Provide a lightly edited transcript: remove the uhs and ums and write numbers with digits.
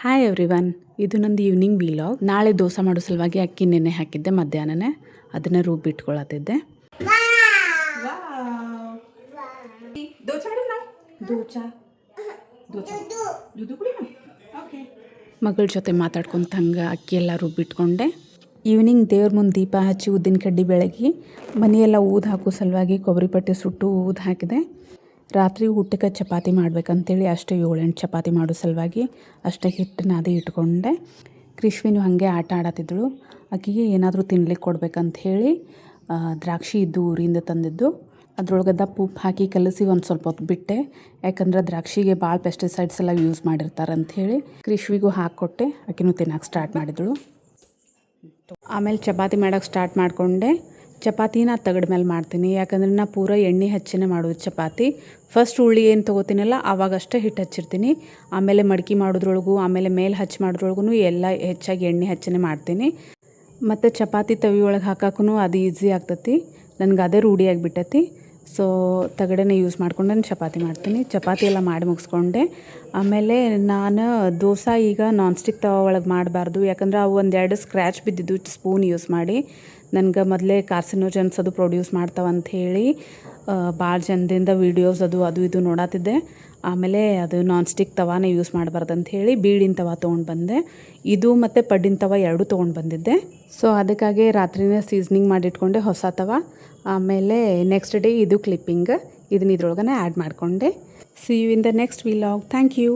Hi everyone, ಇದು ನಂದು evening vlog. ನಾಳೆ ದೋಸೆ ಮಾಡೋ ಸಲುವಾಗಿ ಅಕ್ಕಿ ನೆನೆ ಹಾಕಿದ್ದೆ ಮಧ್ಯಾಹ್ನನೇ. ಅದನ್ನು ರುಬ್ಬಿಟ್ಕೊಳತ್ತಿದ್ದೆ. ಮಗಳ ಜೊತೆ ಮಾತಾಡ್ಕೊಂತ ಹಂಗೆ ಅಕ್ಕಿ ಎಲ್ಲ ರುಬ್ಬಿಟ್ಕೊಂಡೆ. ಈವ್ನಿಂಗ್ ದೇವ್ರ ಮುಂದೆ ದೀಪ ಹಚ್ಚಿ ಉದ್ದಿನ ಕಡ್ಡಿ ಬೆಳಗಿ ಮನೆಯೆಲ್ಲ ಊದು ಹಾಕೋ ಸಲುವಾಗಿ ಕೊಬ್ಬರಿ ಪಟ್ಟೆ ಸುಟ್ಟು ಊದು ಹಾಕಿದೆ. ರಾತ್ರಿ ಊಟಕ್ಕೆ ಚಪಾತಿ ಮಾಡ್ಬೇಕಂತೇಳಿ ಅಷ್ಟೇ 7-8 ಚಪಾತಿ ಮಾಡೋ ಸಲುವಾಗಿ ಅಷ್ಟೇ ಹಿಟ್ಟು ನಾದಿ ಇಟ್ಕೊಂಡೆ. ಕೃಷ್ವಿನೂ ಹಾಗೆ ಆಟ ಆಡತ್ತಿದ್ದಳು. ಆಕೆಗೆ ಏನಾದರೂ ತಿನ್ಲಿಕ್ಕೆ ಕೊಡ್ಬೇಕಂತ ಹೇಳಿ ದ್ರಾಕ್ಷಿ ಇದ್ದು ಊರಿಂದ ತಂದಿದ್ದು. ಅದ್ರೊಳಗೆ ದಪ್ಪ ಉಪ್ಪು ಹಾಕಿ ಕಲಸಿ ಒಂದು ಸ್ವಲ್ಪ ಹೊತ್ತು ಬಿಟ್ಟೆ. ಯಾಕಂದ್ರೆ ದ್ರಾಕ್ಷಿಗೆ ಭಾಳ ಪೆಸ್ಟಿಸೈಡ್ಸ್ ಎಲ್ಲ ಯೂಸ್ ಮಾಡಿರ್ತಾರಂಥೇಳಿ ಕೃಷ್ವಿಗೂ ಹಾಕ್ಕೊಟ್ಟೆ. ಆಕೆನೂ ತಿನ್ನೋಕೆ ಸ್ಟಾರ್ಟ್ ಮಾಡಿದಳು. ಆಮೇಲೆ ಚಪಾತಿ ಮಾಡೋಕ್ಕೆ ಸ್ಟಾರ್ಟ್ ಮಾಡಿಕೊಂಡೆ. ಚಪಾತಿನ ತಗಡ ಮೇಲೆ ಮಾಡ್ತೀನಿ, ಯಾಕಂದ್ರೆ ನಾ ಪೂರ ಎಣ್ಣೆ ಹಚ್ಚಿನೇ ಮಾಡೋದು ಚಪಾತಿ. ಫಸ್ಟ್ ಉಳ್ಳಿ ಏನು ತೊಗೋತೀನಲ್ಲ ಆವಾಗಷ್ಟೇ ಹಿಟ್ಟು ಹಚ್ಚಿರ್ತೀನಿ. ಆಮೇಲೆ ಮಡ್ಕಿ ಮಾಡೋದ್ರೊಳಗೂ ಆಮೇಲೆ ಮೇಲೆ ಹಚ್ಚಿ ಮಾಡೋದ್ರೊಳಗೂ ಎಲ್ಲ ಹೆಚ್ಚಾಗಿ ಎಣ್ಣೆ ಹಚ್ಚಿನೇ ಮಾಡ್ತೀನಿ. ಮತ್ತು ಚಪಾತಿ ತವಿ ಒಳಗೆ ಹಾಕೋಕ್ಕೂ ಅದು ಈಸಿ ಆಗ್ತೈತಿ. ನನಗೆ ಅದೇ ರೂಢಿ ಆಗಿಬಿಟ್ಟೈತಿ. ಸೊ ತಗಡನೇ ಯೂಸ್ ಮಾಡ್ಕೊಂಡು ನಾನು ಚಪಾತಿ ಮಾಡ್ತೀನಿ. ಚಪಾತಿ ಎಲ್ಲ ಮಾಡಿ ಮುಗಿಸ್ಕೊಂಡೆ. ಆಮೇಲೆ ನಾನು ದೋಸೆ ಈಗ ನಾನ್ ಸ್ಟಿಕ್ ತವ ಒಳಗೆ ಮಾಡಬಾರ್ದು, ಯಾಕಂದ್ರೆ ಅವು 1-2 ಸ್ಕ್ರ್ಯಾಚ್ ಬಿದ್ದಿದ್ದು ಸ್ಪೂನ್ ಯೂಸ್ ಮಾಡಿ. ನನಗೆ ಮೊದಲೇ ಕಾರ್ಸಿನೋಜನ್ಸ್ ಅದು ಪ್ರೊಡ್ಯೂಸ್ ಮಾಡ್ತಾವಂತ ಹೇಳಿ ಭಾಳ ಜನದಿಂದ ವೀಡಿಯೋಸ್ ಅದು ಇದು ನೋಡತ್ತಿದ್ದೆ. ಆಮೇಲೆ ಅದು ನಾನ್ ಸ್ಟಿಕ್ ತವಾನೇ ಯೂಸ್ ಮಾಡಬಾರ್ದಂತ ಹೇಳಿ ಬೀಡಿನ ತವ ತೊಗೊಂಡು ಬಂದೆ. ಇದು ಮತ್ತು ಪಡ್ಡಿನ ತವ ಎರಡೂ ತೊಗೊಂಡು ಬಂದಿದ್ದೆ. ಸೊ ಅದಕ್ಕಾಗಿ ರಾತ್ರಿನೇ ಸೀಸ್ನಿಂಗ್ ಮಾಡಿಟ್ಕೊಂಡೆ ಹೊಸ ತವ. ಆಮೇಲೆ ನೆಕ್ಸ್ಟ್ ಡೇ ಇದು ಕ್ಲಿಪ್ಪಿಂಗ್ ಇದನ್ನ ಇದ್ರೊಳಗನೆ ಆ್ಯಡ್ ಮಾಡಿಕೊಂಡೆ. See you in the next vlog. Thank you.